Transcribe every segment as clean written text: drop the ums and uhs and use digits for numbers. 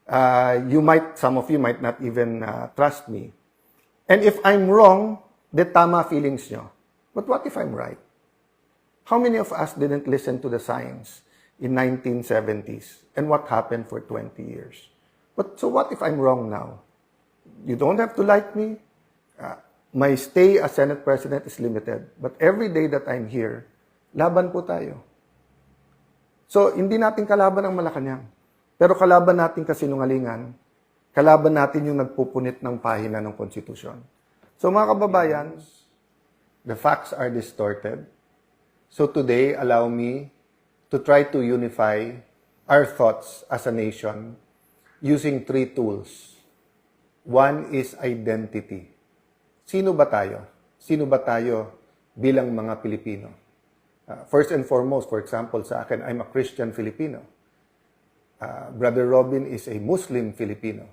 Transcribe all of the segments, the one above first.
Some of you might not even trust me. And if I'm wrong, de tama feelings nyo. But what if I'm right? How many of us didn't listen to the science in 1970s? And what happened for 20 years? So what if I'm wrong now? You don't have to like me. My stay as Senate President is limited. But every day that I'm here, laban po tayo. So, hindi natin kalaban ang Malacanang. Pero kalaban natin kasinungalingan, kalaban natin yung nagpupunit ng pahina ng konstitusyon. So, mga kababayan, the facts are distorted. So today, allow me to try to unify our thoughts as a nation using 3 tools. One is identity. Sino ba tayo? Sino ba tayo bilang mga Pilipino? First and foremost, for example, sa akin, I'm a Christian Filipino. Brother Robin is a Muslim Filipino.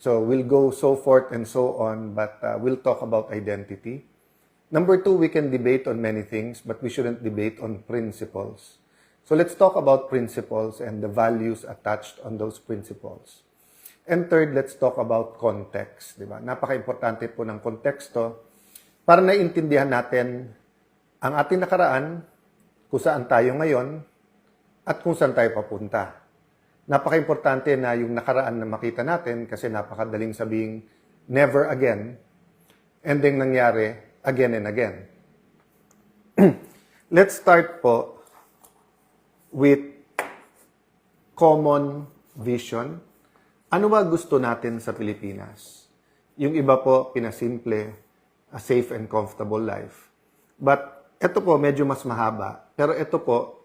So we'll go so forth and so on, but we'll talk about identity. Number 2, we can debate on many things, but we shouldn't debate on principles. So let's talk about principles and the values attached on those principles. And third, let's talk about context. Diba? Napaka-importante po ng konteksto para naiintindihan natin ang ating nakaraan, kung saan tayo ngayon, at kung saan tayo papunta. Napaka-importante na yung nakaraan na makita natin kasi napakadaling sabing never again, and then nangyari again and again. Let's start po with common vision. Ano ba gusto natin sa Pilipinas? Yung iba po, pinasimple, a safe and comfortable life. But ito po, medyo mas mahaba. Pero ito po,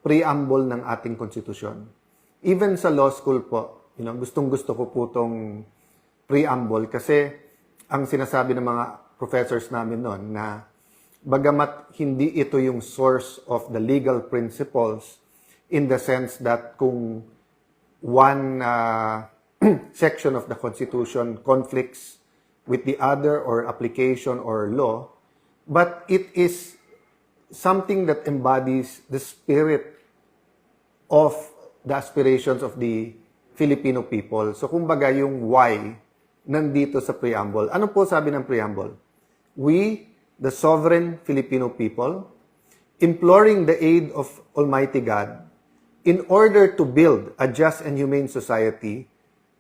preamble ng ating konstitusyon. Even sa law school po, gustong-gusto ko po itong preamble kasi ang sinasabi ng mga professors namin noon na bagamat hindi ito yung source of the legal principles in the sense that kung one section of the Constitution conflicts with the other or application or law, but it is something that embodies the spirit of the aspirations of the Filipino people. So kumbaga yung why nandito sa preamble. Ano po sabi ng preamble? We, the sovereign Filipino people, imploring the aid of Almighty God, in order to build a just and humane society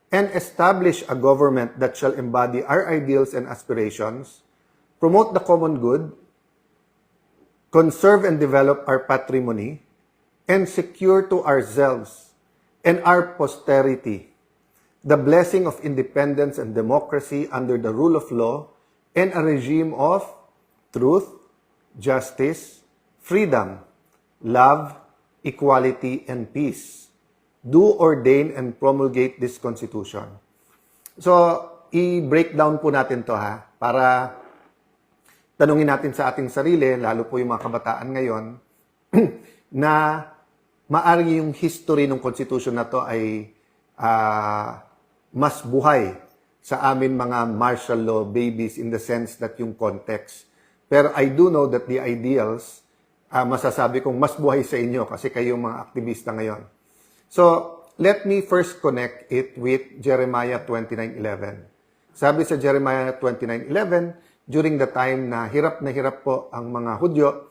and establish a government that shall embody our ideals and aspirations, promote the common good, conserve and develop our patrimony, and secure to ourselves and our posterity the blessing of independence and democracy under the rule of law and a regime of truth, justice, freedom, love, equality, and peace. Do ordain and promulgate this Constitution. So, i-break down po natin to para tanungin natin sa ating sarili, lalo po yung mga kabataan ngayon, na maari yung history ng Constitution na to ay mas buhay sa amin mga martial law babies in the sense that yung context. Pero I do know that the ideals, masasabi kong mas buhay sa inyo kasi kayo mga aktivista ngayon. So, let me first connect it with Jeremiah 29:11. Sabi sa Jeremiah 29:11, during the time na hirap po ang mga Hudyo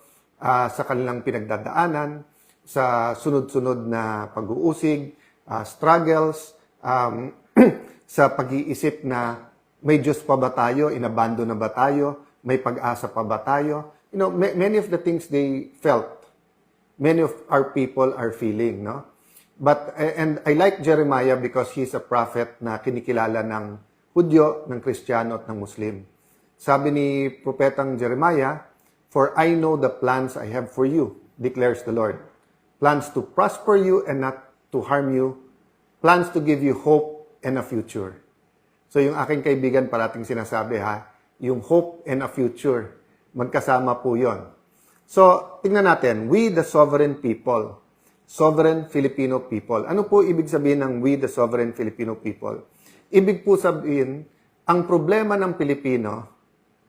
sa kanilang pinagdadaanan, sa sunod-sunod na pag-uusig, struggles, sa pag-iisip na may Diyos pa ba tayo, inabando na ba tayo, may pag-asa pa ba tayo. Many of the things they felt, many of our people are feeling, no? But, and I like Jeremiah because he's a prophet na kinikilala ng Hudyo, ng Kristiyano at ng Muslim. Sabi ni Propetang Jeremiah, "For I know the plans I have for you, declares the Lord. Plans to prosper you and not to harm you. Plans to give you hope and a future." So yung aking kaibigan parating sinasabi yung hope and a future, magkasama po yon. So, tingnan natin, we the sovereign people, sovereign Filipino people. Ano po ibig sabihin ng we the sovereign Filipino people? Ibig po sabihin, ang problema ng Pilipino,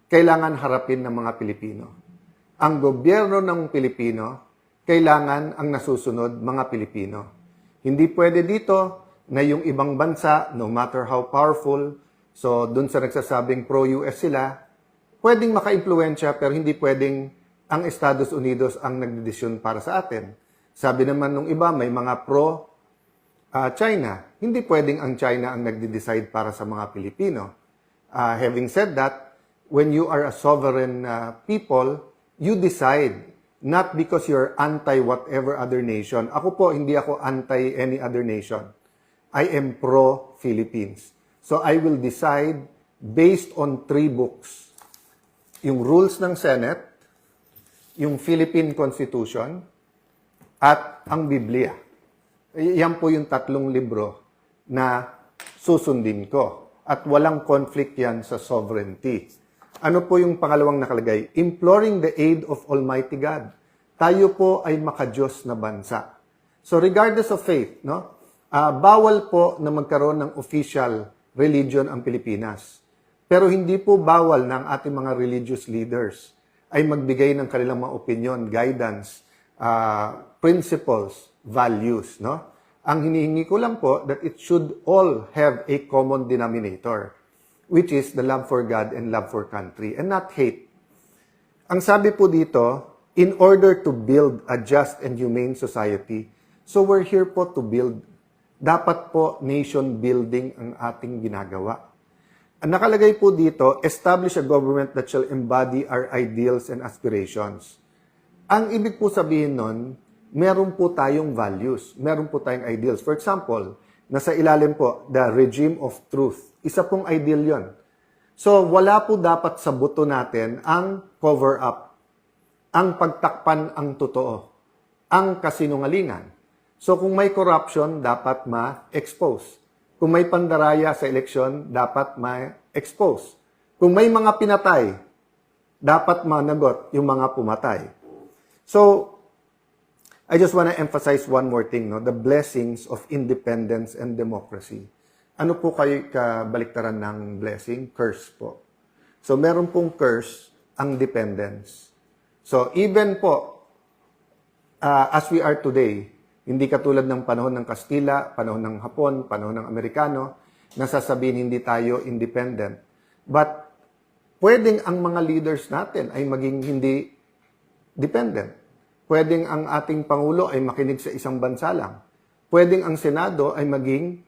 kailangan harapin ng mga Pilipino. Ang gobyerno ng Pilipino, kailangan ang nasusunod mga Pilipino. Hindi pwede dito na yung ibang bansa, no matter how powerful, so dun sa nagsasabing pro-US sila, pwedeng maka-impluwensya pero hindi pwedeng ang Estados Unidos ang nagdedesisyon para sa atin. Sabi naman nung iba, may mga pro-China. Hindi pwedeng ang China ang nagde-decide para sa mga Pilipino. Having said that, when you are a sovereign people, you decide, not because you're anti whatever other nation. Ako po, hindi ako anti any other nation. I am pro-Philippines. So I will decide based on 3 books. Yung rules ng Senate, yung Philippine Constitution, at ang Biblia. Yan po yung 3 libro na susundin ko. At walang conflict yan sa sovereignty. Ano po yung pangalawang nakalagay? Imploring the aid of Almighty God. Tayo po ay makadiyos na bansa. So regardless of faith, no? Bawal po na magkaroon ng official religion ang Pilipinas. Pero hindi po bawal ng ating mga religious leaders ay magbigay ng kanilang mga opinion, guidance, principles, values, no? Ang hinihingi ko lang po that it should all have a common denominator, which is the love for God and love for country, and not hate. Ang sabi po dito, in order to build a just and humane society, so we're here po to build. Dapat po nation building ang ating ginagawa. Ang nakalagay po dito, establish a government that shall embody our ideals and aspirations. Ang ibig po sabihin nun, meron po tayong values, meron po tayong ideals. For example, nasa ilalim po, the regime of truth. Isa pong ideal yon. So, wala po dapat sa buto natin ang cover-up, ang pagtakpan ang totoo, ang kasinungalingan. So, kung may corruption, dapat ma-expose. Kung may pandaraya sa eleksyon, dapat ma-expose. Kung may mga pinatay, dapat managot yung mga pumatay. So, I just want to emphasize one more thing, no? The blessings of independence and democracy. Ano po kayo kabaliktaran ng blessing? Curse po. So, meron pong curse ang dependence. So, even po, as we are today, hindi katulad ng panahon ng Kastila, panahon ng Hapon, panahon ng Amerikano, nasasabihin hindi tayo independent. But, pwedeng ang mga leaders natin ay maging hindi dependent. Pwedeng ang ating Pangulo ay makinig sa isang bansa lang. Pwedeng ang Senado ay maging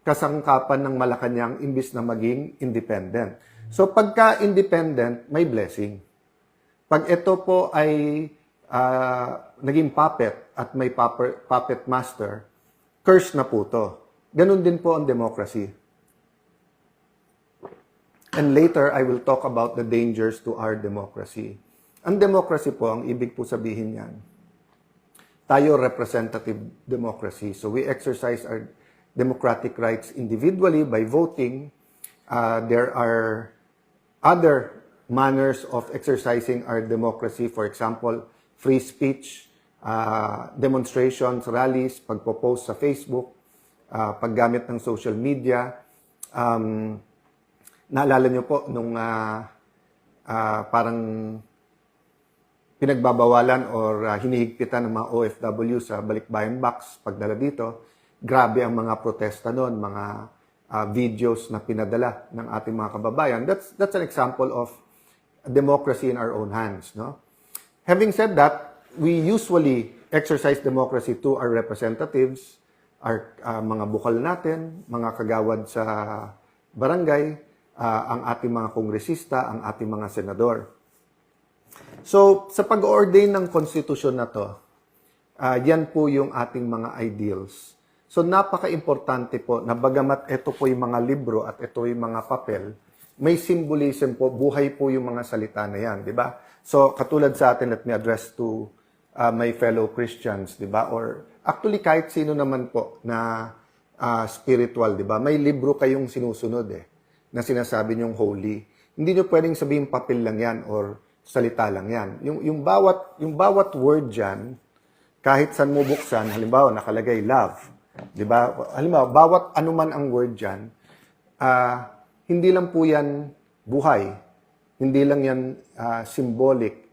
kasangkapan ng Malacanang imbis na maging independent. So pagka independent, may blessing. Pag ito po ay naging puppet at may puppet master, curse na po to. Ganun din po ang democracy. And later, I will talk about the dangers to our democracy. Ang democracy po, ang ibig po sabihin yan, tayo representative democracy. So we exercise our democratic rights individually by voting. There are other manners of exercising our democracy. For example, free speech, demonstrations, rallies, pagpo-post sa Facebook, paggamit ng social media. Naalala nyo po nung parang pinagbabawalan or hinihigpitan ng mga OFW sa Balikbayan Box, pagdala dito, grabe ang mga protesta doon, mga videos na pinadala ng ating mga kababayan. That's an example of democracy in our own hands, no? Having said that, we usually exercise democracy to our representatives, our mga bukal natin, mga kagawad sa barangay, ang ating mga kongresista, ang ating mga senador. So, sa pag-ordain ng konstitusyon na to, yan po yung ating mga ideals. So, napaka-importante po na bagamat ito po yung mga libro at ito yung mga papel, may symbolism po, buhay po yung mga salita na yan, di ba? So, katulad sa atin, let me address to my fellow Christians, di ba? Or actually, kahit sino naman po na spiritual, di ba? May libro kayong sinusunod na sinasabi niyong holy. Hindi niyo pwedeng sabihin papel lang yan or salita lang yan. Yung bawat word dyan, kahit saan mo buksan, halimbawa, nakalagay love. Di ba? Halimbawa, bawat anuman ang word dyan, hindi lang po yan buhay. Hindi lang yan symbolic.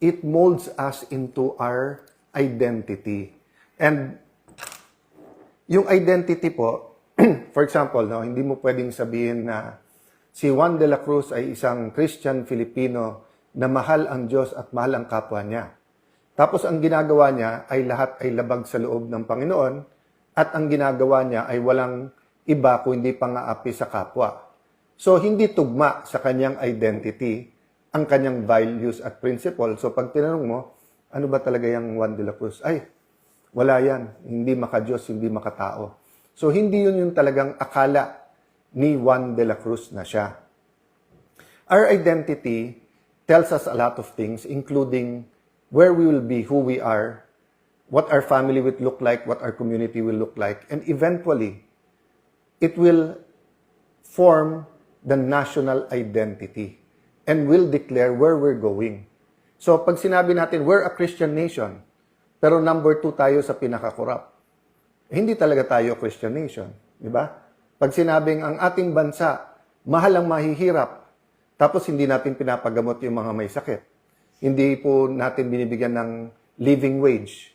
It molds us into our identity. And yung identity po, for example, no, hindi mo pwedeng sabihin na si Juan de la Cruz ay isang Christian Filipino na mahal ang Diyos at mahal ang kapwa niya. Tapos ang ginagawa niya ay lahat ay labag sa loob ng Panginoon at ang ginagawa niya ay walang iba kundi pang-aapi sa kapwa. So hindi tugma sa kanyang identity ang kanyang values at principle. So pag tinanong mo, ano ba talaga yung Juan de la Cruz? Ay, wala yan. Hindi maka-Diyos, hindi makatao. So hindi yun yung talagang akala ni Juan de la Cruz na siya. Our identity tells us a lot of things, including where we will be, who we are, what our family will look like, what our community will look like, and eventually, it will form the national identity and will declare where we're going. So, pag sinabi natin, we're a Christian nation, pero number 2 tayo sa pinaka-corrupt, hindi talaga tayo Christian nation, di ba? Pag sinabing ang ating bansa, mahal ang mahihirap, tapos hindi natin pinapagamot yung mga may sakit. Hindi po natin binibigyan ng living wage.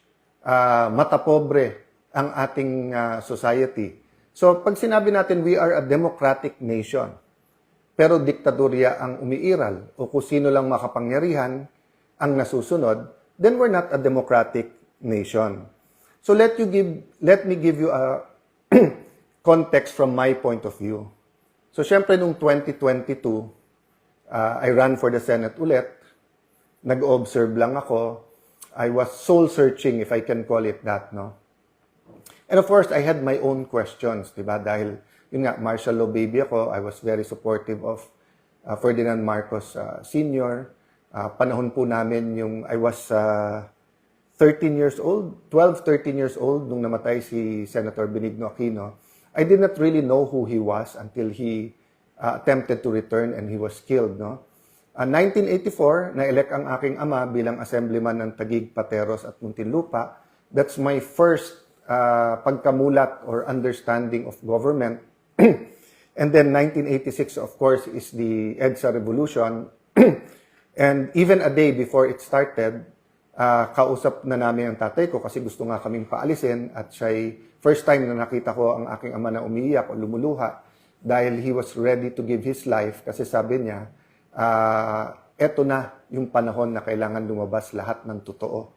Mata pobre ang ating society. So pag sinabi natin we are a democratic nation, pero diktadorya ang umiiral o kung sino lang makapangyarihan ang nasusunod, then we're not a democratic nation. So let me give you a context from my point of view. So syempre nung 2022, I ran for the Senate ulit. Nag-observe lang ako. I was soul-searching, if I can call it that, no? And of course, I had my own questions, di ba? Dahil, yun nga, martial law baby ako, I was very supportive of Ferdinand Marcos Sr. Panahon po namin yung, I was 13 years old, 12, 13 years old, nung namatay si Senator Benigno Aquino. I did not really know who he was until he attempted to return and he was killed, no? 1984, na-elect ang aking ama bilang assemblyman ng Taguig, Pateros at Muntinlupa. That's my first pagkamulat or understanding of government. And then 1986, of course, is the EDSA revolution. And even a day before it started, kausap na namin ang tatay ko kasi gusto nga kaming paalisin at siya'y first time na nakita ko ang aking ama na umiiyak o lumuluha dahil he was ready to give his life kasi sabi niya, eto na yung panahon na kailangan lumabas lahat ng totoo.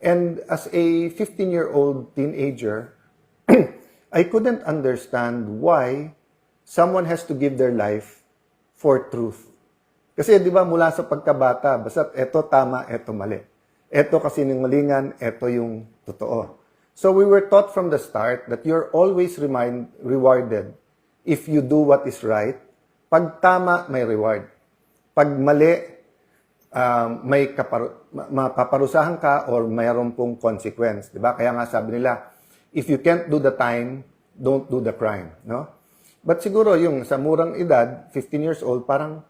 And as a 15-year-old teenager, I couldn't understand why someone has to give their life for truth. Kasi di ba mula sa pagkabata, basta eto tama, eto mali. Eto kasi kasinungalingan, eto yung totoo. So we were taught from the start that you're always rewarded if you do what is right. Pag tama, may reward. Pag mali, mapaparusahan ka or mayroon pong consequence. Diba? Kaya nga sabi nila, if you can't do the time, don't do the crime. No? But siguro yung sa murang edad, 15 years old, parang,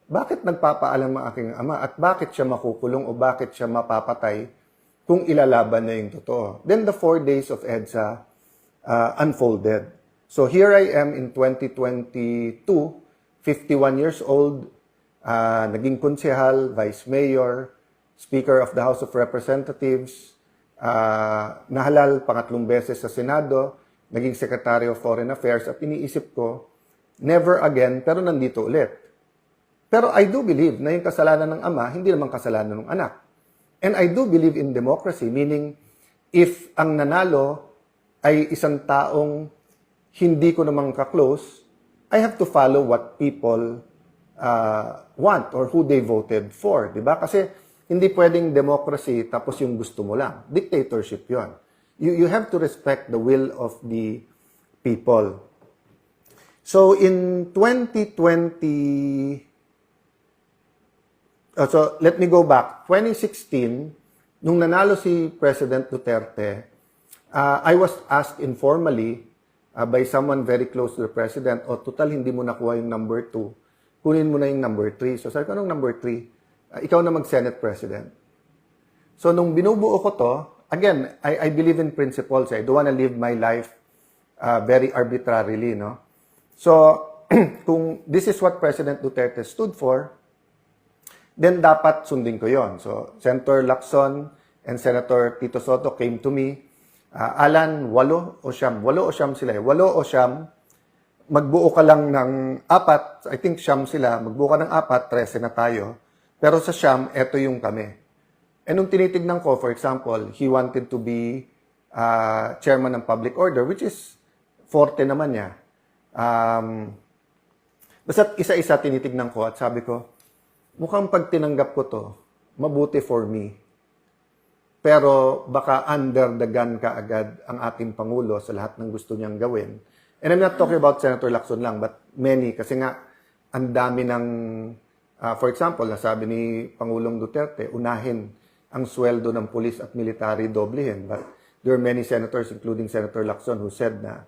bakit nagpapaalam ang aking ama at bakit siya makukulong o bakit siya mapapatay kung ilalaban na yung totoo? Then the 4 days of EDSA unfolded. So here I am in 2022, 51 years old, naging konsehal, vice mayor, speaker of the House of Representatives, nahalal pangatlong beses sa Senado, naging Secretary of Foreign Affairs, at iniisip ko, never again, pero nandito ulit. Pero I do believe na yung kasalanan ng ama, hindi naman kasalanan ng anak. And I do believe in democracy, meaning, if ang nanalo ay isang taong hindi ko naman ka-close, I have to follow what people want or who they voted for, di ba? Kasi hindi pwedeng democracy tapos yung gusto mo lang. Dictatorship yon. You have to respect the will of the people. So in 2020, so let me go back. 2016, nung nanalo si President Duterte, I was asked informally by someone very close to the President, total hindi mo nakuha yung number 2. Kunin mo na yung number 3. So sabi ko, anong number 3? Ikaw na mag-Senate President. So nung binubuo ko to, again, I believe in principles. I don't wanna live my life very arbitrarily, no? So, kung this is what President Duterte stood for, then dapat sundin ko yon. So, Senator Lacson and Senator Tito Soto came to me Alan, 8 o 9 sila eh. 8 o 9, magbuo ka lang ng 4, I think 9 sila, magbuo ka ng 4, 13 na tayo. Pero sa 9, eto yung kami. And nung tinitignan ko, for example, he wanted to be chairman ng public order, which is forte naman niya. Basta isa-isa tinitignan ko at sabi ko, mukhang pag tinanggap ko to, mabuti for me. Pero baka under the gun ka agad ang ating Pangulo sa lahat ng gusto niyang gawin. And I'm not talking about Senator Lacson lang, but many. Kasi nga, ang dami ng, for example, nasabi ni Pangulong Duterte, unahin ang sweldo ng pulis at military doblehin. But there are many senators, including Senator Lacson, who said na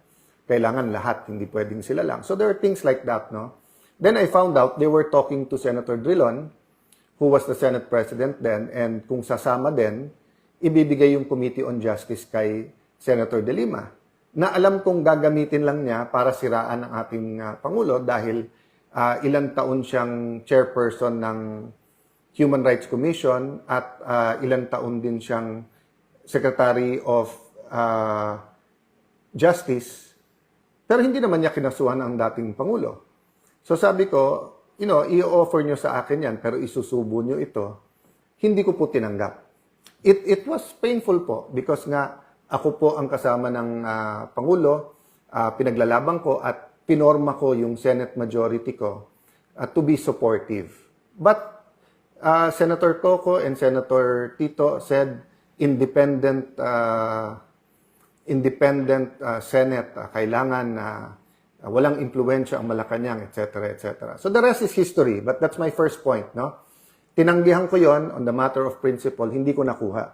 kailangan lahat, hindi pwedeng sila lang. So there are things like that, no? Then I found out they were talking to Senator Drilon, who was the Senate President then, and kung sasama din, ibibigay yung Committee on Justice kay Senator De Lima, na alam kong gagamitin lang niya para siraan ang ating Pangulo dahil ilang taon siyang chairperson ng Human Rights Commission at ilang taon din siyang Secretary of Justice, pero hindi naman niya kinasuhan ang dating Pangulo. So sabi ko, i-offer nyo sa akin yan, pero isusubo nyo ito. Hindi ko po tinanggap. It was painful po because nga ako po ang kasama ng Pangulo, pinaglalaban ko at pinorma ko yung Senate majority ko to be supportive. But Senator Coco and Senator Tito said independent Senate, kailangan walang impluwensya ang Malacanang, etc., etc. So the rest is history, but that's my first point, no? Tinanggihan ko yon on the matter of principle, hindi ko nakuha.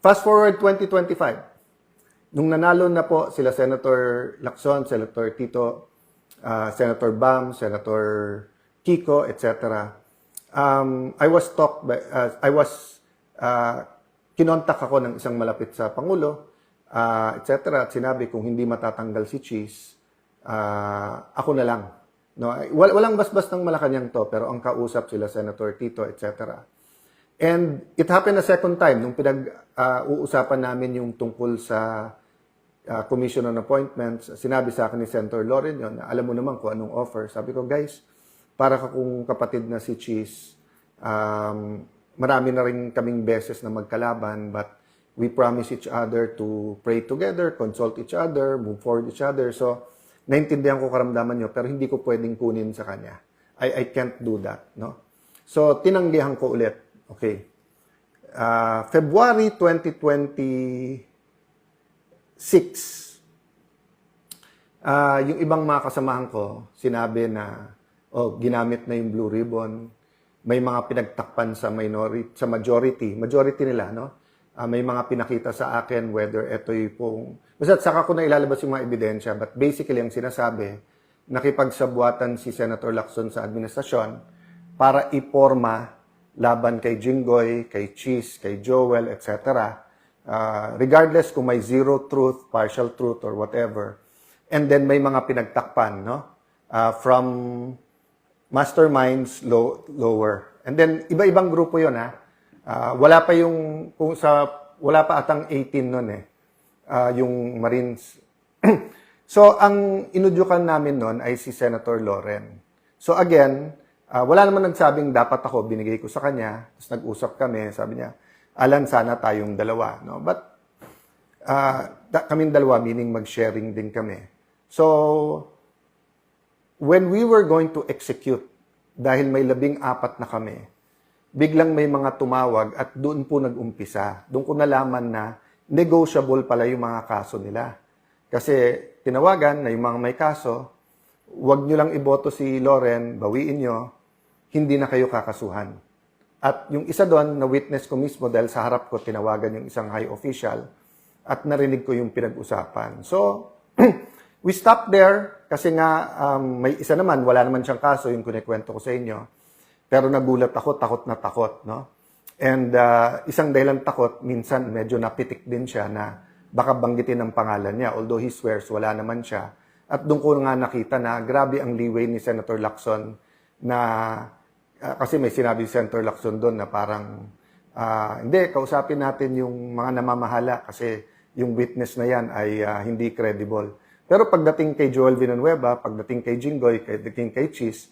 Fast forward 2025, nung nanalo na po sila Senator Lacson, Senator Tito, Senator Bam, Senator Kiko, etc., kinontak ako ng isang malapit sa Pangulo, etc., at sinabi kung hindi matatanggal si Cheese, ako na lang. No, walang basbas ng Malacanang to, pero ang kausap sila Senator Tito, etc. And it happened a second time nung uusapan namin yung tungkol sa Commission on Appointments. Sinabi sa akin ni Senator Loren yun, na alam mo naman kung anong offer. Sabi ko, guys, para ka kung kapatid na si Cheese, marami na rin kaming beses na magkalaban, but we promise each other to pray together, consult each other, move forward each other. So, naintindihan ko karamdaman nyo, pero hindi ko pwedeng kunin sa kanya. I can't do that, no? So, tinanggihan ko ulit. Okay. February 2026, yung ibang mga kasamahan ko, sinabi na, ginamit na yung blue ribbon, may mga pinagtakpan sa majority nila, no? May mga pinakita sa akin whether ito'y pong... Basta saka ko na ilalabas yung mga ebidensya, but basically ang sinasabi, nakipagsabwatan si Senator Lacson sa administrasyon para iporma laban kay Jinggoy, kay Cheese, kay Joel, etc. Regardless kung may zero truth, partial truth, or whatever. And then may mga pinagtakpan, no? From masterminds lower. And then iba-ibang grupo 'yon, ha. Wala pa atang 18 noon yung Marines. So ang inudyukan namin noon ay si Senator Loren. So again, wala naman nagsabing dapat ako, binigay ko sa kanya. Tapos nag-usap kami, sabi niya, Alan, sana tayong dalawa, no? But kaming dalawa, meaning mag-sharing din kami. So when we were going to execute, dahil may 14 na kami, biglang may mga tumawag at doon po nag-umpisa. Doon ko nalaman na negotiable pala yung mga kaso nila. Kasi tinawagan na yung mga may kaso, huwag nyo lang iboto si Loren, bawiin nyo, hindi na kayo kakasuhan. At yung isa doon, na witness ko mismo dahil sa harap ko tinawagan yung isang high official at narinig ko yung pinag-usapan. So, we stopped there kasi nga may isa naman, wala naman siyang kaso, yung kunikwento ko sa inyo. Pero nagulat ako, takot na takot, no? And isang dahilan takot, minsan medyo napitik din siya na baka banggitin ang pangalan niya. Although he swears, wala naman siya. At doon ko nga nakita na grabe ang leeway ni Senator Lacson na, kasi may sinabi si Senator Lacson doon na parang, hindi, kausapin natin yung mga namamahala kasi yung witness na yan ay hindi credible. Pero pagdating kay Joel Villanueva, pagdating kay Jinggoy, pagdating kay Cheese,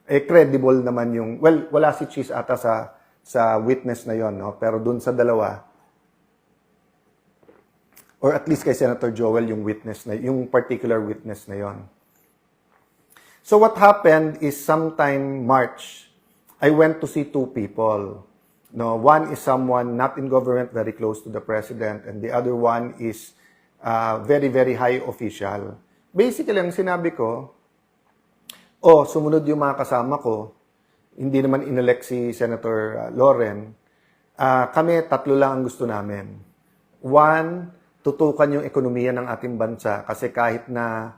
credible naman yung, well, wala si Cheese ata sa witness na yon, no? Pero dun sa dalawa, or at least kay Senator Joel, yung witness na, yung particular witness na yon. So what happened is sometime March, I went to see two people. No, one is someone not in government, very close to the president, and the other one is very, very high official. Basically, ang sinabi ko, sumunod yung mga kasama ko, hindi naman inelect si Senator Loren, kami tatlo lang ang gusto namin. One, tutukan yung ekonomiya ng ating bansa kasi kahit na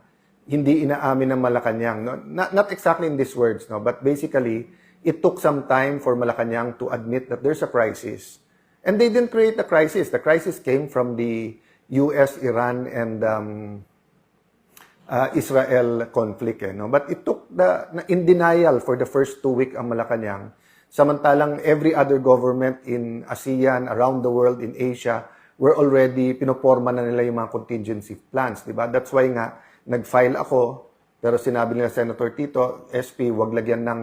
hindi inaamin ng Malacanang, no? Not exactly in these words, no? But basically, it took some time for Malacanang to admit that there's a crisis. And they didn't create the crisis. The crisis came from the US, Iran, and Israel conflict. No? But it took in denial for the first 2 weeks ang Malacanang. Samantalang every other government in ASEAN, around the world, in Asia, were already, pinoporma na nila yung mga contingency plans. Diba? That's why nga, nag-file ako, pero sinabi nila Senator Tito, SP, wag lagyan ng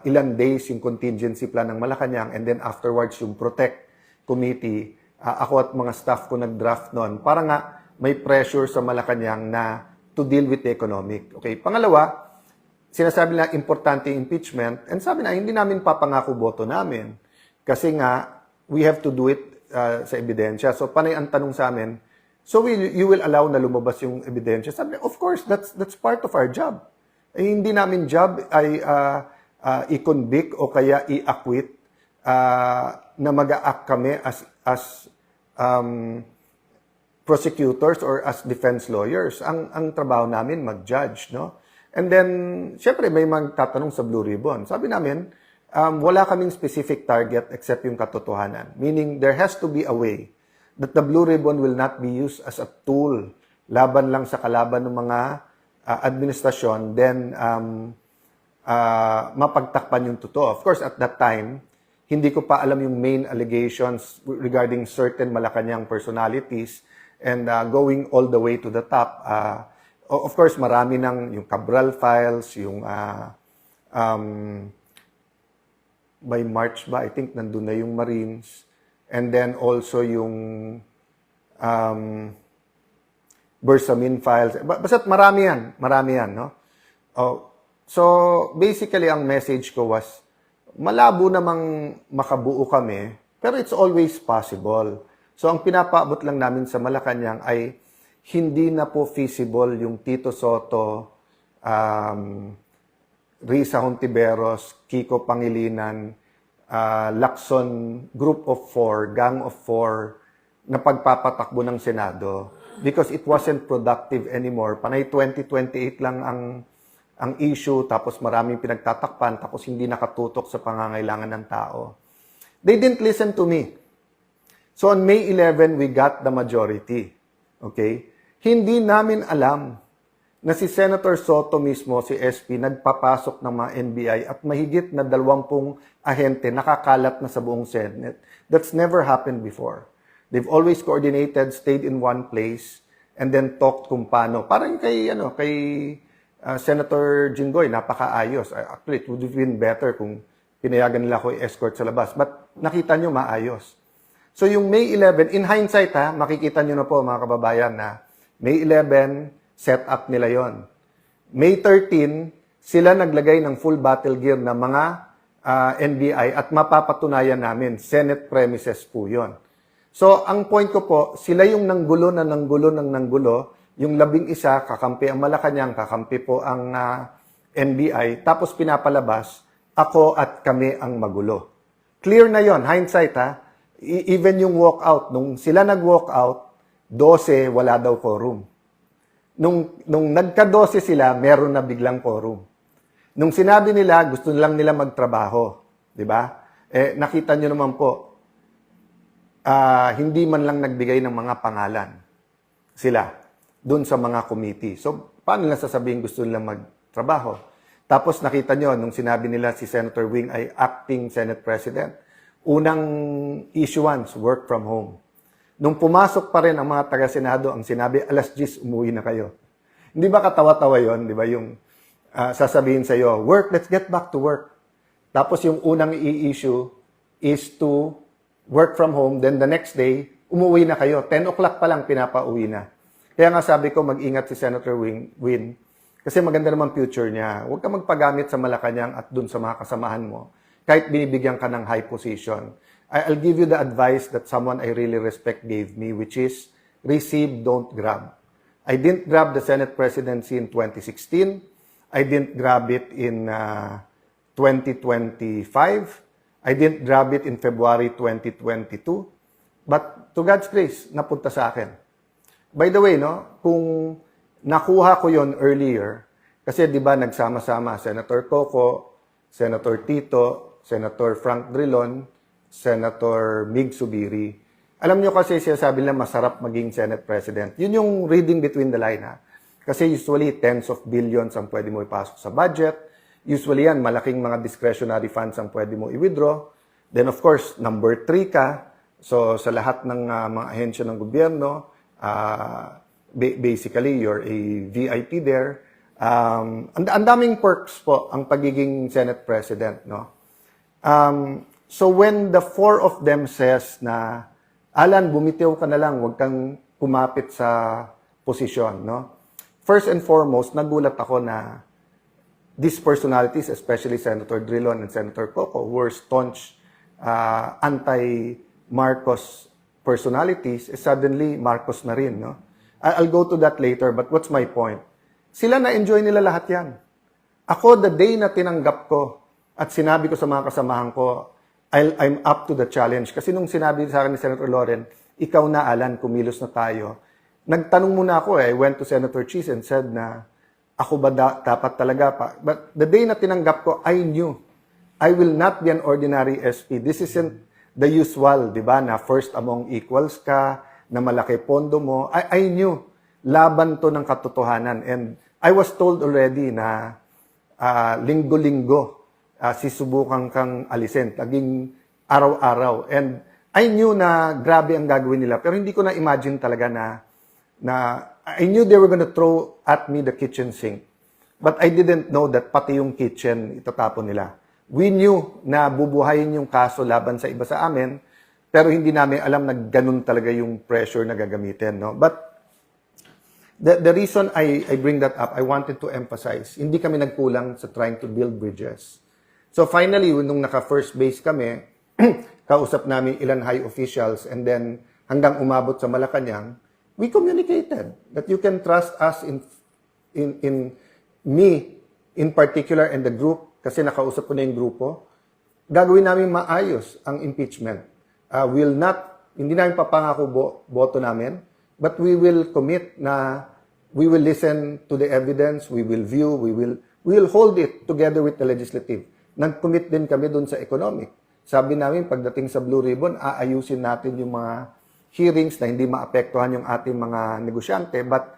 ilang days yung contingency plan ng Malacanang, and then afterwards yung Protect Committee, ako at mga staff ko nag-draft noon, para nga may pressure sa Malacanang na to deal with the economic. Okay, pangalawa, sinasabi na importante yung impeachment, and sabi na, hindi namin papangako boto namin, kasi nga, we have to do it sa ebidensya. So, panay ang tanong sa amin, so you will allow na lumabas yung ebidensya? Sabi, of course, that's part of our job. Hindi namin job ay i-convict o kaya i-acquit na mag-a-act kami as prosecutors or as defense lawyers. Ang trabaho namin mag-judge, no? And then, syempre, may magtatanong sa Blue Ribbon. Sabi namin, wala kaming specific target except yung katotohanan. Meaning, there has to be a way that the Blue Ribbon will not be used as a tool laban lang sa kalaban ng mga administrasyon, then mapagtakpan yung totoo. Of course, at that time, hindi ko pa alam yung main allegations regarding certain Malacanang personalities and going all the way to the top. Of course, marami ng yung Cabral files, yung by March ba, I think nandun na yung Marines. And then also yung Bersamin files. Basta't marami yan, no? So, basically, ang message ko was, malabo namang makabuo kami, pero it's always possible. So, ang pinapaabot lang namin sa Malacanang ay hindi na po feasible yung Tito Soto, Risa Hontiveros, Kiko Pangilinan, Lacson Group of 4, Gang of 4, na pagpapatakbo ng Senado because it wasn't productive anymore. Panay 2028 lang ang issue, tapos maraming pinagtatakpan, tapos hindi nakatutok sa pangangailangan ng tao. They didn't listen to me. So on May 11, we got the majority. Okay? Hindi namin alam na si Senator Soto mismo, si SP, nagpapasok ng mga NBI at mahigit na 20 ahente nakakalat na sa buong Senate. That's never happened before. They've always coordinated, stayed in one place, and then talked kung paano. Parang kay Senator Jinggoy, napakaayos. Actually, it would have been better kung pinayagan nila ako i-escort sa labas. But nakita nyo, maayos. So yung May 11, in hindsight makikita nyo na po mga kababayan na May 11, set up nila yon. May 13, sila naglagay ng full battle gear na mga NBI at mapapatunayan namin, Senate premises po yon. So, ang point ko po, sila yung nanggulo, yung 11, kakampi ang Malacanang, kakampi po ang NBI, tapos pinapalabas, ako at kami ang magulo. Clear na yon, hindsight even yung walkout, nung sila nag-walkout, 12, wala daw quorum. Nung nagka-12 sila, meron na biglang quorum. Nung sinabi nila, gusto lang nila magtrabaho. Di ba? Nakita nyo naman po, hindi man lang nagbigay ng mga pangalan sila dun sa mga committee. So, paano nila sasabihin gusto nila magtrabaho? Tapos nakita nyo, nung sinabi nila si Senator Wing ay acting Senate President, unang issuance, work from home. Nung pumasok pa rin ang mga taga-Senado, ang sinabi, alas 10, umuwi na kayo. Hindi ba katawa-tawa yon, di ba? Yung sasabihin sa iyo, work, let's get back to work. Tapos yung unang i-issue is to work from home, then the next day, umuwi na kayo. 10 o'clock pa lang, pinapauwi na. Kaya nga sabi ko, mag-ingat si Senator Win, kasi maganda naman future niya. Huwag ka magpagamit sa Malacanang at dun sa mga kasamahan mo, kahit binibigyan ka ng high position. I'll give you the advice that someone I really respect gave me, which is, receive, don't grab. I didn't grab the Senate presidency in 2016. I didn't grab it in 2025. I didn't grab it in February 2022. But to God's grace, napunta sa akin. By the way, no, kung nakuha ko yon earlier, kasi di ba nagsama-sama Senator Coco, Senator Tito, Senator Frank Drilon, Senator Mig Subiri. Alam nyo kasi siya sabi nila masarap maging Senate President. Yun yung reading between the line, ha. Kasi usually tens of billions ang pwede mo ipasok sa budget. Usually yan, malaking mga discretionary funds ang pwede mo i-withdraw. Then of course, number 3 ka. So sa lahat ng mga ahensya ng gobyerno, basically you're a VIP there. Ang daming perks po ang pagiging Senate President, no? So when the 4 of them says na, Alan, bumitiw ka na lang, huwag kang kumapit sa posisyon, no? First and foremost, nagulat ako na these personalities, especially Senator Drilon and Senator Coco, who were staunch anti-Marcos personalities, suddenly Marcos na rin, no? I'll go to that later, but what's my point? Sila na-enjoy nila lahat yan. Ako, the day na tinanggap ko at sinabi ko sa mga kasamahan ko, I'm up to the challenge. Kasi nung sinabi sa akin ni Senator Loren, ikaw na, Alan, kumilos na tayo. Nagtanong muna ako, I went to Senator Cheese and said na, ako ba dapat talaga pa? But the day na tinanggap ko, I knew, I will not be an ordinary SP. This isn't the usual, di ba, na first among equals ka, na malaki pondo mo. I knew, laban to ng katotohanan. And I was told already na linggo-linggo, sisubukan kang alisin, laging araw-araw. And I knew na grabe ang gagawin nila, pero hindi ko na-imagine talaga na I knew they were gonna throw at me the kitchen sink. But I didn't know that pati yung kitchen itatapon nila. We knew na bubuhayin yung kaso laban sa iba sa amin, pero hindi namin alam na ganun talaga yung pressure na gagamitin, no? But the reason I bring that up, I wanted to emphasize, hindi kami nagkulang sa trying to build bridges. So finally, nung naka-first base kami, kausap namin ilan high officials and then hanggang umabot sa Malacanang, we communicated that you can trust us in me in particular and the group, kasi nakausap ko na yung grupo, gagawin namin maayos ang impeachment. Hindi namin papangako boto namin, but we will commit na we will listen to the evidence, we will view, we will hold it together with the legislative. Nag-commit din kami doon sa economic. Sabi namin, pagdating sa Blue Ribbon, aayusin natin yung mga hearings na hindi maapektuhan yung ating mga negosyante. But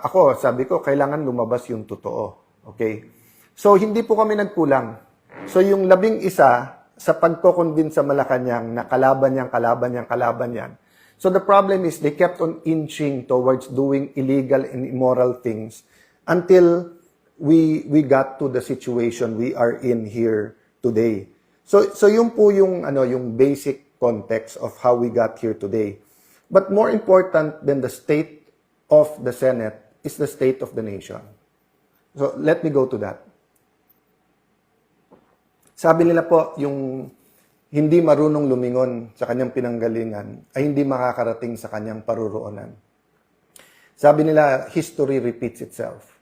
ako, sabi ko, kailangan lumabas yung totoo. Okay? So, hindi po kami nagkulang. So, yung 11 sa pagko-convince sa Malacanang na kalaban yan. So, the problem is they kept on inching towards doing illegal and immoral things until we got to the situation we are in here today. So yun po yung basic context of how we got here today. But more important than the state of the Senate is the state of the nation. So let me go to that. Sabi nila po, yung hindi marunong lumingon sa kanyang pinanggalingan ay hindi makakarating sa kanyang paruroonan. Sabi nila, history repeats itself.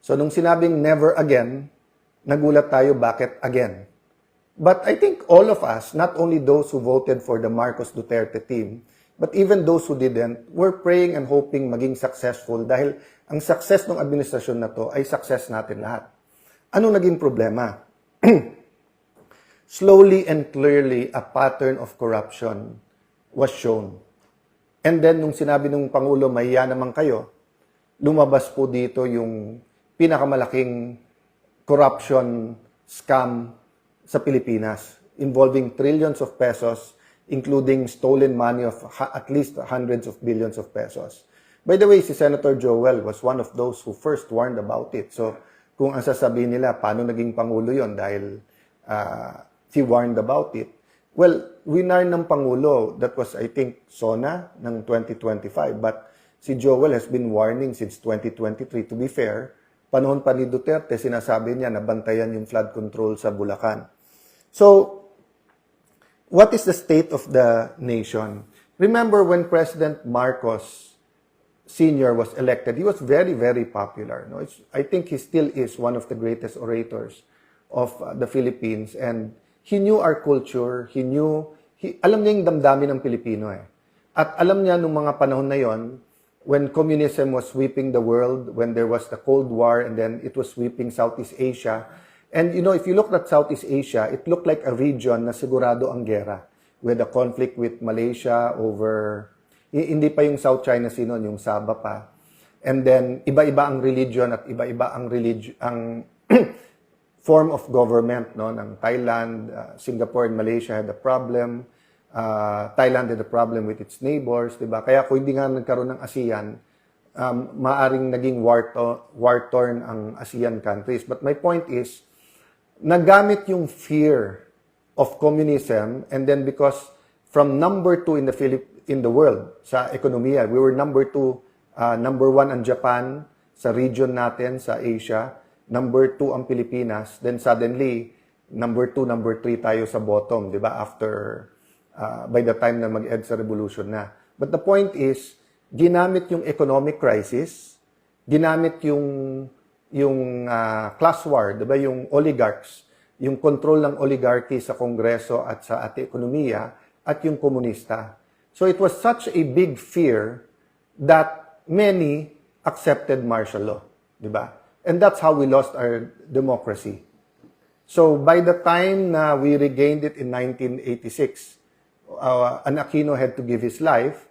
So, nung sinabing never again, nagulat tayo, bakit again? But I think all of us, not only those who voted for the Marcos Duterte team, but even those who didn't, were praying and hoping maging successful dahil ang success ng administrasyon na to ay success natin lahat. Ano naging problema? Slowly and clearly, a pattern of corruption was shown. And then, nung sinabi ng Pangulo, mahiya naman kayo, lumabas po dito yung pinakamalaking corruption scam sa Pilipinas involving trillions of pesos including stolen money of at least hundreds of billions of pesos. By the way, si Senator Joel was one of those who first warned about it. So, kung ang sasabihin nila, paano naging Pangulo yon dahil he warned about it. Well, winarn ng Pangulo, that was, I think, SONA ng 2025. But si Joel has been warning since 2023. To be fair, panahon pa ni Duterte, sinasabi niya na bantayan yung flood control sa Bulacan. So, what is the state of the nation? Remember when President Marcos Sr. was elected, he was very, very popular. No? I think he still is one of the greatest orators of the Philippines. And he knew our culture. Alam niya yung damdamin ng Pilipino eh. At alam niya nung mga panahon na yon, when communism was sweeping the world, when there was the Cold War, and then it was sweeping Southeast Asia. And you know, if you look at Southeast Asia, it looked like a region na sigurado ang gera. With a conflict with Malaysia over, hindi pa yung South China Sea noon, yung Sabah pa. And then, iba-iba ang religion at iba-iba ang form of government, no? Ng Thailand, Singapore and Malaysia had a problem. Thailand had a problem with its neighbors, diba? Kaya kung hindi nga nagkaroon ng ASEAN, maaring naging war-torn ang ASEAN countries. But my point is, nagamit yung fear of communism, and then because from number 2 in the world sa ekonomiya, we were number 2, number 1 ang Japan sa region natin sa Asia, number 2 ang Pilipinas, then suddenly number 2, number 3 tayo sa bottom, di ba? After by the time na mag-EDSA revolution na. But the point is, ginamit yung economic crisis, ginamit yung class war, diba? Yung oligarchs, yung control ng oligarchy sa Kongreso at sa ating ekonomiya, at yung komunista. So it was such a big fear that many accepted martial law, diba? And that's how we lost our democracy. So by the time na we regained it in 1986, an Aquino had to give his life,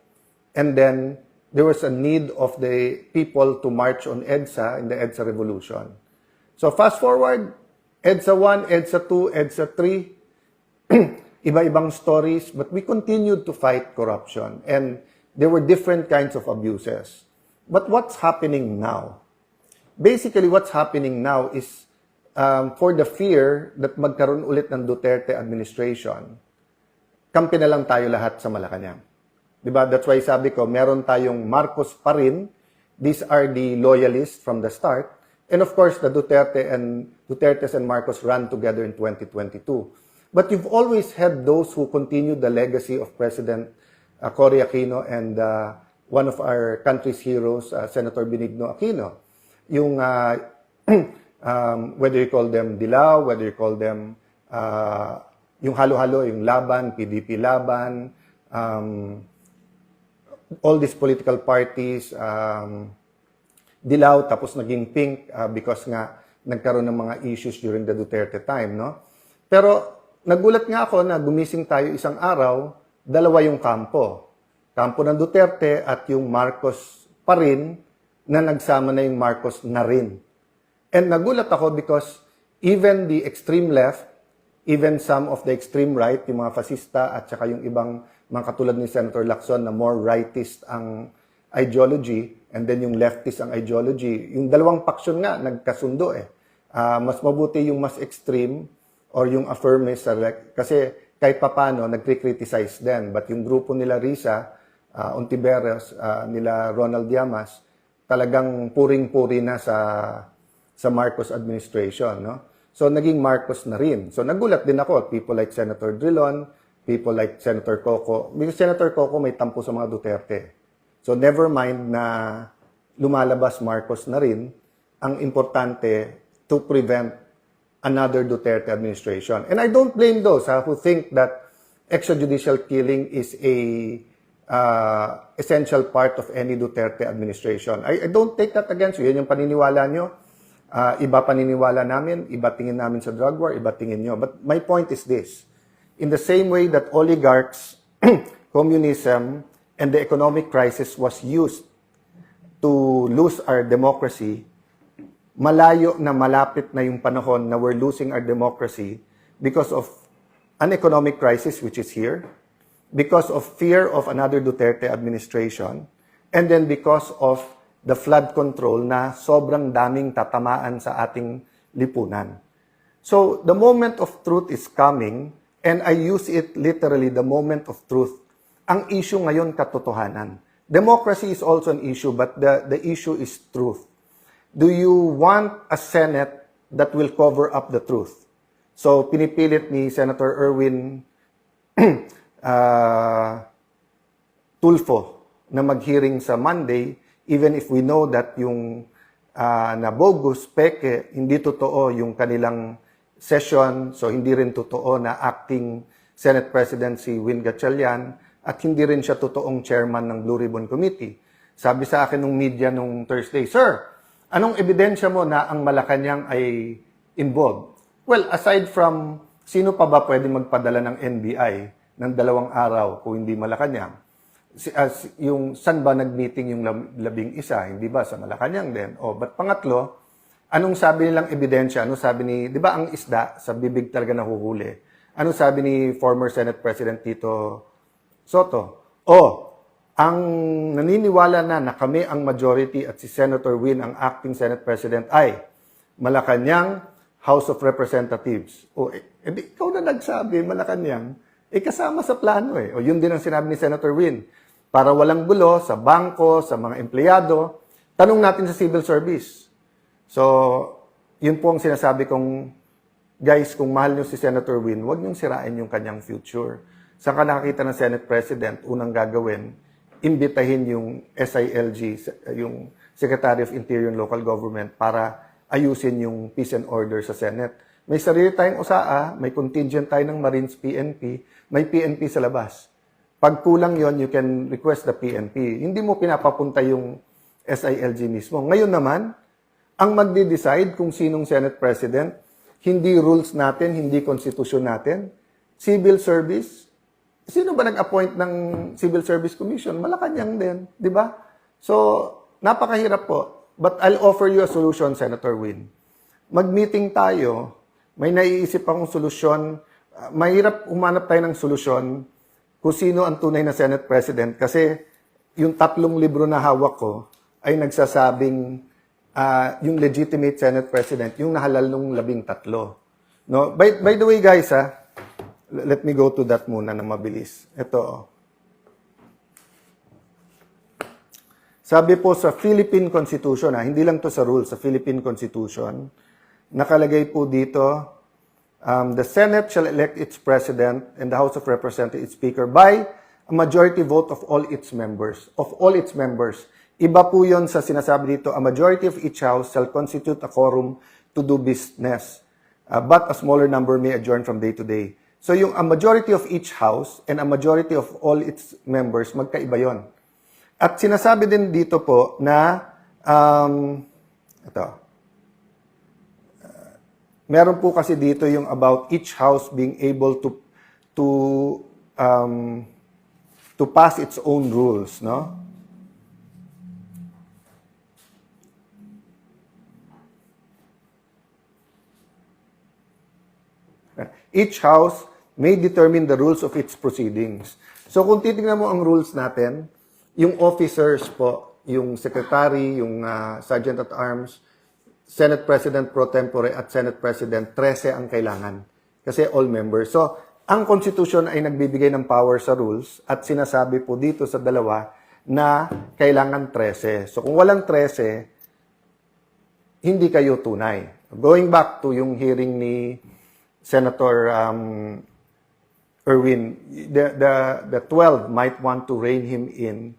and then there was a need of the people to march on EDSA in the EDSA revolution. So fast forward, EDSA 1, EDSA 2, EDSA 3, iba-ibang stories, but we continued to fight corruption, and there were different kinds of abuses. But what's happening now? Basically, what's happening now is for the fear that magkaroon ulit ng Duterte administration, kampi na lang tayo lahat sa Malacanang. Diba? That's why sabi ko, meron tayong Marcos pa rin. These are the loyalists from the start. And of course, the Dutertes and Marcos ran together in 2022. But you've always had those who continued the legacy of President Cory Aquino and one of our country's heroes, Senator Benigno Aquino. Yung, whether you call them Dilaw, whether you call them yung halo-halo, yung Laban, PDP Laban, all these political parties, Dilaw, tapos naging pink because nga nagkaroon ng mga issues during the Duterte time, no? Pero nagulat nga ako na gumising tayo isang araw, dalawa yung kampo. Kampo ng Duterte at yung Marcos pa rin na nagsama na yung Marcos na rin. And nagulat ako because even the extreme left, even some of the extreme right, yung mga fascista at saka yung ibang mga katulad ni Senator Lacson na more rightist ang ideology and then yung leftist ang ideology, yung dalawang paksyon nga nagkasundo eh. Mas mabuti yung mas extreme or yung affirmist kasi kahit papano nagkri-criticize din. But yung grupo nila Risa, Ontiveros, nila Ronald Llamas, talagang puring-puri na sa Marcos administration, no? So, naging Marcos na rin. So, nagulat din ako. People like Senator Drilon, people like Senator Coco. Because Senator Coco may tampo sa mga Duterte. So, never mind na lumalabas Marcos na rin, ang importante to prevent another Duterte administration. And I don't blame those who think that extrajudicial killing is a essential part of any Duterte administration. I don't take that against you. Yan yung paniniwala nyo. Iba paniniwala namin, iba tingin namin sa drug war, iba tingin nyo. But my point is this. In the same way that oligarchs, communism, and the economic crisis was used to lose our democracy, malayo na malapit na yung panahon na we're losing our democracy because of an economic crisis which is here, because of fear of another Duterte administration, and then because of the flood control na sobrang daming tatamaan sa ating lipunan. So, the moment of truth is coming, and I use it literally, the moment of truth. Ang issue ngayon, katotohanan. Democracy is also an issue, but the issue is truth. Do you want a Senate that will cover up the truth? So, pinipilit ni Senator Erwin Tulfo na mag-hearing sa Monday, even if we know that yung na bogus, peke, hindi totoo yung kanilang session, so hindi rin totoo na acting Senate President si Win Gatchalian, at hindi rin siya totoong chairman ng Blue Ribbon Committee. Sabi sa akin ng media nung Thursday, Sir, anong ebidensya mo na ang Malacanang ay involved? Well, aside from sino pa ba pwede magpadala ng NBI ng 2 araw kung hindi Malacanang? Yung saan ba nag-meeting yung 11? Hindi ba sa Malacanang din? But pangatlo, anong sabi nilang ebidensya? Ano sabi ni, di ba ang isda sa bibig talaga nahuhuli? Ano sabi ni former Senate President Tito Soto? Ang naniniwala na kami ang majority at si Senator Win ang acting Senate President ay Malacanang House of Representatives. Ikaw na nagsabi, Malacanang, kasama sa plano . Yun din ang sinabi ni Senator Win. Para walang gulo sa bangko, sa mga empleyado, tanong natin sa civil service. So, yun po ang sinasabi kong, guys, kung mahal nyo si Senator Win, huwag nyo sirain yung kanyang future. Saan ka nakakita ng Senate President, unang gagawin, imbitahin yung SILG, yung Secretary of Interior and Local Government, para ayusin yung peace and order sa Senate. May sarili tayong USAA, may contingent tayo ng Marines PNP, may PNP sa labas. Pag kulang yon, you can request the PNP. Hindi mo pinapapunta yung SILG mismo. Ngayon naman, ang magde-decide kung sinong Senate President, hindi rules natin, hindi konstitusyon natin, civil service. Sino ba nag-appoint ng Civil Service Commission? Malacanang din, di ba? So, napakahirap po. But I'll offer you a solution, Senator Win. Mag-meeting tayo, may naiisip akong solusyon. Mahirap umanap tayo ng solusyon kung sino ang tunay na Senate President kasi yung 3 libro na hawak ko ay nagsasabing yung legitimate Senate President, yung nahalal nung 13. No? By the way, guys, let me go to that muna na mabilis. Ito. Sabi po sa Philippine Constitution, hindi lang to sa rules, sa Philippine Constitution, nakalagay po dito, the Senate shall elect its President and the House of Representatives its Speaker by a majority vote of all its members. Of all its members. Iba po yon sa sinasabi dito, a majority of each House shall constitute a quorum to do business, but a smaller number may adjourn from day to day. So yung a majority of each House and a majority of all its members, magkaiba yon. At sinasabi din dito po na, meron po kasi dito yung about each House being able to pass its own rules, no? Each House may determine the rules of its proceedings. So kung titingnan mo ang rules natin, yung officers po, yung secretary, yung sergeant at arms, Senate President pro tempore at Senate President, 13 ang kailangan. Kasi all members. So, ang Constitution ay nagbibigay ng power sa rules at sinasabi po dito sa dalawa na kailangan 13. So, kung walang 13, hindi kayo tunay. Going back to yung hearing ni Senator Erwin, the 12 might want to rein him in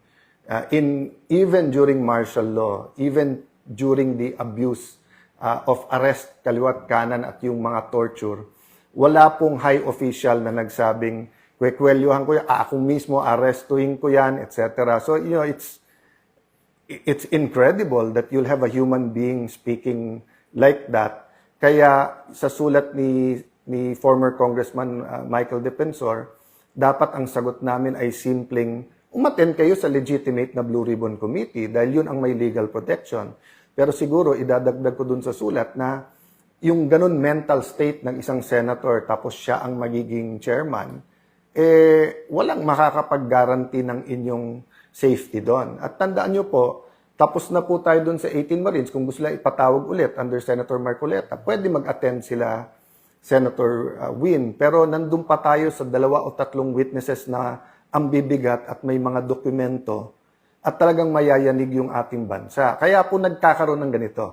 even during martial law, even during the abuse of arrest, kaliwat kanan at yung mga torture, wala pong high official na nagsabing, kwekwelyuhan ko yan, ako mismo arrestuhin ko yan, etc. So, you know, it's incredible that you'll have a human being speaking like that. Kaya sa sulat ni former Congressman Michael Defensor, dapat ang sagot namin ay simpleng umattend kayo sa legitimate na Blue Ribbon Committee dahil yun ang may legal protection. Pero siguro idadagdag ko dun sa sulat na yung ganun mental state ng isang senator tapos siya ang magiging chairman, walang makakapag-guarantee ng inyong safety doon. At tandaan nyo po, tapos na po tayo doon sa 18 Marines. Kung gusto nila ipatawag ulit under Senator Marcoleta, pwede mag-attend sila Senator Win. Pero nandun pa tayo sa 2 o 3 witnesses na ang bibigat at may mga dokumento at talagang mayayanig yung ating bansa. Kaya po nagkakaroon ng ganito.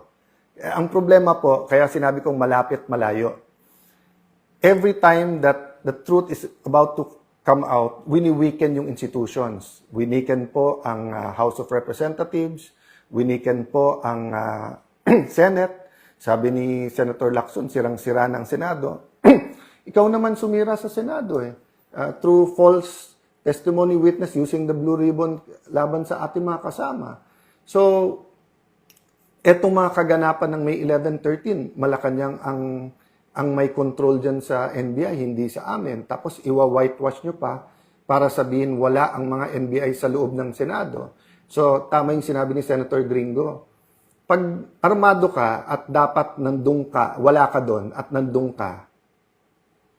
Ang problema po, kaya sinabi kong malapit, malayo. Every time that the truth is about to come out, wini-weaken yung institutions. Winiken po ang House of Representatives, winiken po ang Senate. Sabi ni Senator Lacson, sirang-sira ng Senado. Ikaw naman sumira sa Senado through false testimony witness using the blue ribbon laban sa ating mga kasama. So, etong mga kaganapan ng May 11, 13, Malacanang ang may control dyan sa NBI, hindi sa amin. Tapos iwa-whitewash nyo pa para sabihin wala ang mga NBI sa loob ng Senado. So, tama yung sinabi ni Senator Gringo. Pag armado ka at dapat nandun ka, wala ka doon at nandun ka,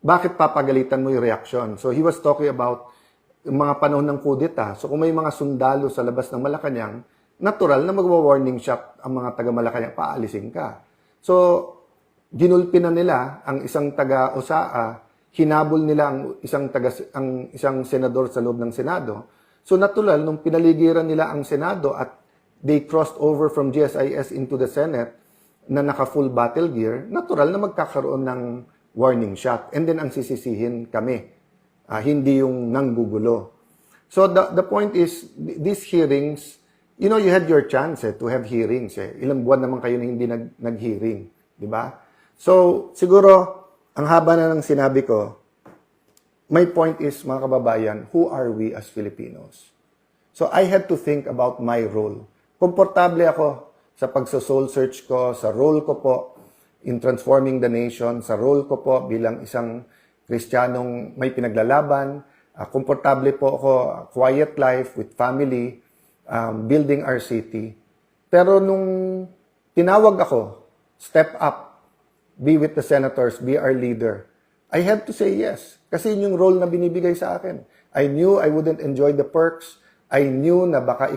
bakit papagalitan mo yung reaksyon? So, he was talking about yung mga panahon ng kudeta. So, kung may mga sundalo sa labas ng Malacanang, natural na magwa-warning shot ang mga taga-Malacanang, paalisin ka. So, ginulpi na nila ang isang taga-Osaa, hinabol nila ang isang senador sa loob ng Senado. So, natural, nung pinaligiran nila ang Senado at they crossed over from GSIS into the Senate na naka-full battle gear, natural na magkakaroon ng warning shot. And then, ang sisisihin kami. Hindi yung nanggugulo. So, the point is, these hearings, you know, you had your chance to have hearings. Ilang buwan naman kayo na hindi nag-hearing. Di ba? So, siguro, ang haba na ng sinabi ko, my point is, mga kababayan, who are we as Filipinos? So, I had to think about my role. Komportable ako sa pagso-soul search ko, sa role ko po in transforming the nation, sa role ko po bilang isang Kristiyanong may pinaglalaban. Komportable po ako, quiet life with family, building our city. Pero nung tinawag ako, step up, be with the senators, be our leader, I had to say yes. Kasi yun yung role na binibigay sa akin. I knew I wouldn't enjoy the perks. I knew na baka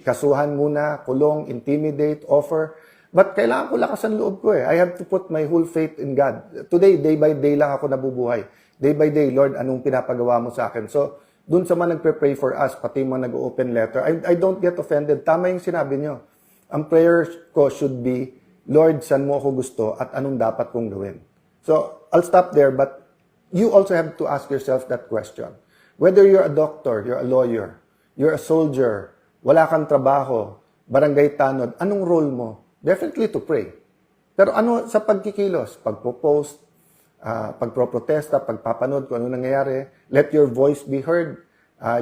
kasuhan muna, kulong, intimidate, offer. But kailangan ko lakasan loob ko I have to put my whole faith in God. Today, day by day lang ako nabubuhay. Day by day, Lord, anong pinapagawa mo sa akin? So, dun sa mga nagpe-pray for us, pati mga nag-open letter, I don't get offended. Tama yung sinabi nyo. Ang prayer ko should be, Lord, saan mo ako gusto at anong dapat kong gawin? So, I'll stop there, but you also have to ask yourself that question. Whether you're a doctor, you're a lawyer, you're a soldier, wala kang trabaho, barangay tanod, anong role mo? Definitely to pray. Pero ano sa pagkikilos? Pagpo-post, pagproprotesta, pagpapanood kung ano nangyayari, let your voice be heard.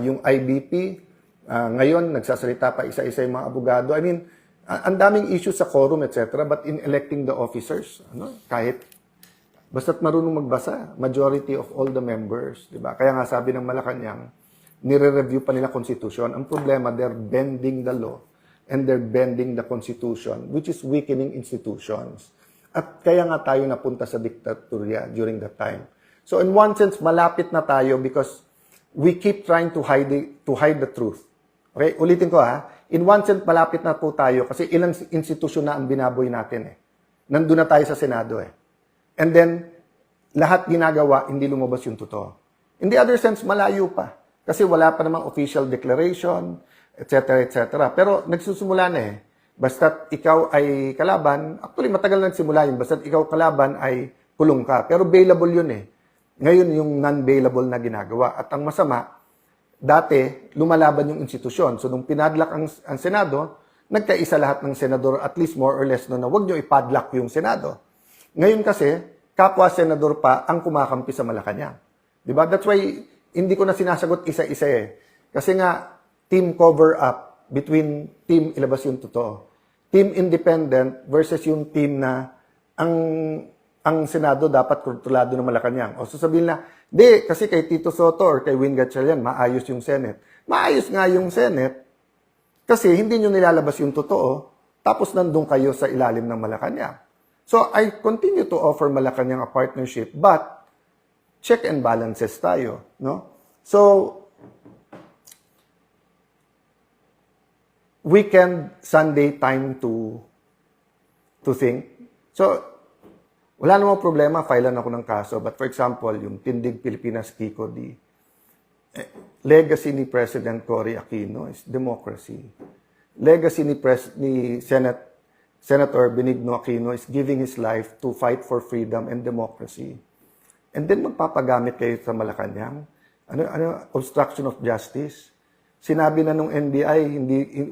Yung IBP, ngayon nagsasalita pa isa-isa yung mga abogado. I mean, ang daming issues sa quorum, etc. But in electing the officers, kahit basta't marunong magbasa, majority of all the members, di ba? Kaya nga sabi ng Malacanang, nire-review pa nila Constitution. Ang problema, they're bending the law and they're bending the Constitution, which is weakening institutions. At kaya nga tayo napunta sa diktatorya during that time. So in one sense, malapit na tayo because we keep trying to hide the truth. Okay, ulitin ko In one sense, malapit na po tayo kasi ilang institusyon na ang binaboy natin Nandun na tayo sa Senado And then, lahat ginagawa, hindi lumabas yung totoo. In the other sense, malayo pa. Kasi wala pa namang official declaration, etc., etc. Pero nagsusimula na Basta't ikaw ay kalaban, actually matagal na nagsimula yun, basta't ikaw kalaban ay kulong ka. Pero bailable yun Ngayon yung non-bailable na ginagawa. At ang masama, dati lumalaban yung institusyon. So nung pinadlock ang Senado, nagkaisa lahat ng senador at least more or less na wag nyo ipadlock yung Senado. Ngayon kasi, kapwa senador pa ang kumakampi sa Malacanang. Diba? That's why hindi ko na sinasagot isa-isa Kasi nga, team cover up between team ilabas yung totoo. Team independent versus yung team na ang Senado dapat kontrolado ng Malacanang. O sasabihin na, di, kasi kay Tito Soto or kay Win Gatchalian, maayos yung Senate. Maayos nga yung Senate kasi hindi nyo nilalabas yung totoo tapos nandun kayo sa ilalim ng Malacanang. So, I continue to offer Malacanang a partnership but check and balances tayo, no? So, weekend, Sunday time to think. So, wala namang problema, filean ako ng kaso. But for example, yung Tindig Pilipinas Kiko D, legacy ni President Cory Aquino is democracy. Legacy ni Senator Benigno Aquino is giving his life to fight for freedom and democracy. And then magpapagamit kayo sa Malacanang. Obstruction of justice. Sinabi na nung NBI,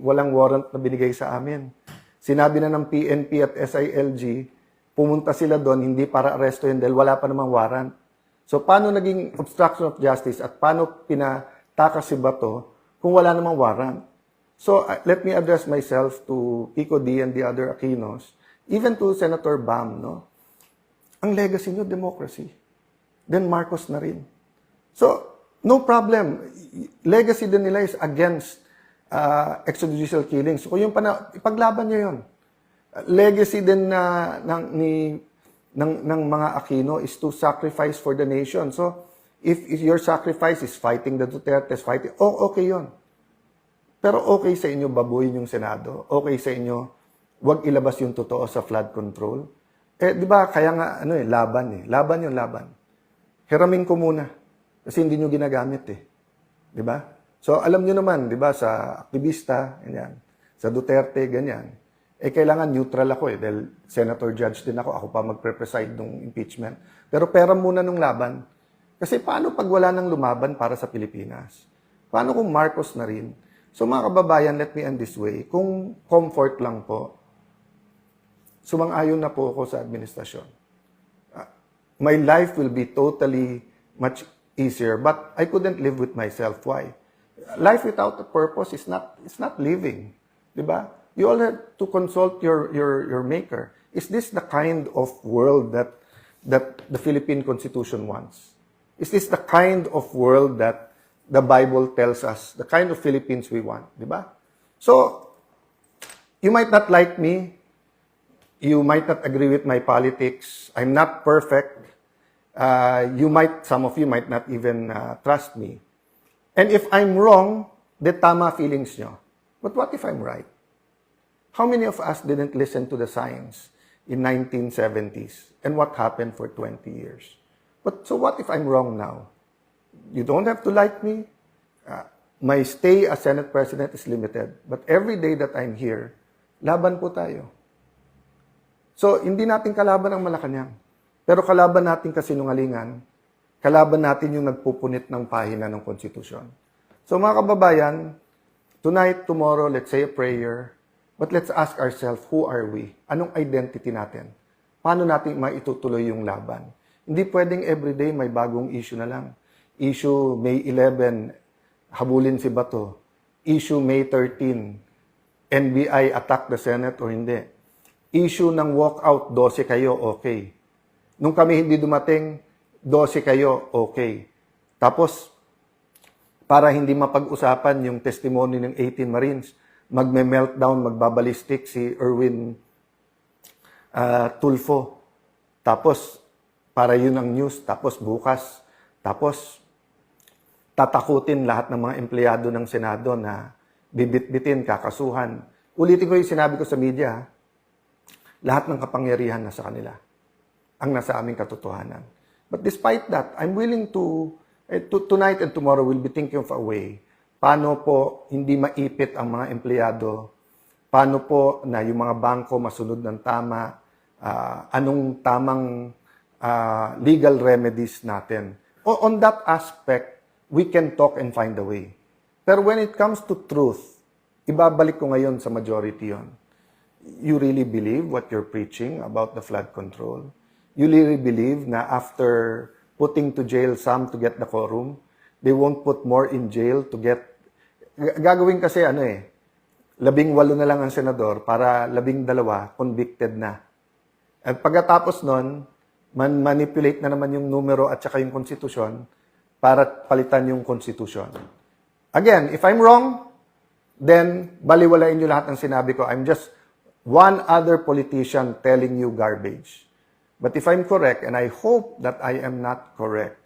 walang warrant na binigay sa amin. Sinabi na ng PNP at SILG, pumunta sila doon, hindi para aresto yun dahil wala pa namang warrant. So, paano naging obstruction of justice at paano pinatakas si Bato kung wala namang warrant? So, let me address myself to Kiko D and the other Aquinos, even to Senator Bam, no? Ang legacy nyo, democracy. Then Marcos na rin. So, no problem. Legacy din nila is against extrajudicial killings. So, kung yung ipaglaban nyo yun. Legacy din ng mga Aquino is to sacrifice for the nation. So, if your sacrifice is fighting the Dutertes, okay yun. Pero okay sa inyo babuyin yung Senado? Okay sa inyo wag ilabas yung totoo sa flood control? Di ba, kaya nga, laban. Laban yung laban. Hiramin ko muna. Kasi hindi nyo ginagamit Di ba? So, alam nyo naman, di ba, sa aktivista, ganyan. Sa Duterte, ganyan. Kailangan neutral ako dahil senator judge din ako. Ako pa magpre-preside ng impeachment. Pero pera muna nung laban. Kasi paano pag wala nang lumaban para sa Pilipinas? Paano kung Marcos na rin? So mga kababayan, let me end this way. Kung comfort lang po, sumang-ayon na po ako sa administrasyon. My life will be totally much easier, but I couldn't live with myself. Why? Life without a purpose is not living. Diba? You all have to consult your maker. Is this the kind of world that the Philippine Constitution wants? Is this the kind of world that the Bible tells us, the kind of Philippines we want, di ba? So, you might not like me, you might not agree with my politics, I'm not perfect, some of you might not even trust me. And if I'm wrong, tama feelings nyo. But what if I'm right? How many of us didn't listen to the science in 1970s? And what happened for 20 years? So what if I'm wrong now? You don't have to like me. My stay as Senate President is limited. But every day that I'm here, laban po tayo. So, hindi natin kalaban ang Malacanang. Pero kalaban natin kasinungalingan. Kalaban natin yung nagpupunit ng pahina ng konstitusyon. So, mga kababayan, tonight, tomorrow, let's say a prayer. But let's ask ourselves, who are we? Anong identity natin? Paano natin maitutuloy yung laban? Hindi pwedeng everyday may bagong issue na lang. Issue May 11, habulin si Bato. Issue May 13, NBI attack the Senate o hindi. Issue ng walkout, 12 kayo, okay. Nung kami hindi dumating, 12 kayo, okay. Tapos, para hindi mapag-usapan yung testimony ng 18 Marines, magme-meltdown, magbabalistik si Erwin Tulfo. Tapos, para yun ang news. Tapos bukas, tatakutin lahat ng mga empleyado ng Senado na bibit-bitin, kakasuhan. Ulitin ko yung sinabi ko sa media, lahat ng kapangyarihan nasa kanila. Ang nasa aming katotohanan. But despite that, I'm willing to tonight and tomorrow, we'll be thinking of a way. Paano po hindi maipit ang mga empleyado? Paano po na yung mga bangko masunod ng tama? Anong tamang legal remedies natin? On that aspect, we can talk and find a way. Pero when it comes to truth, ibabalik ko ngayon sa majority yon. You really believe what you're preaching about the flood control? You really believe na after putting to jail some to get the quorum, they won't put more in jail to get... Gagawin kasi 18 na lang ang senador para 12 convicted na. At pagkatapos nun, manipulate na naman yung numero at saka yung konstitusyon para palitan yung konstitusyon. Again, if I'm wrong, then baliwalain nyo lahat ng sinabi ko. I'm just one other politician telling you garbage. But if I'm correct, and I hope that I am not correct,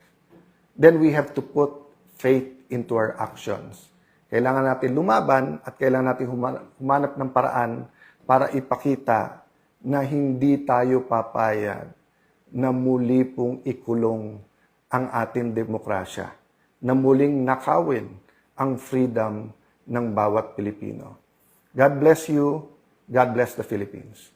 then we have to put faith into our actions. Kailangan natin lumaban at kailangan natin humanap ng paraan para ipakita na hindi tayo papayag na muli pong ikulong ang ating demokrasya, na muling nakawin ang freedom ng bawat Pilipino. God bless you. God bless the Philippines.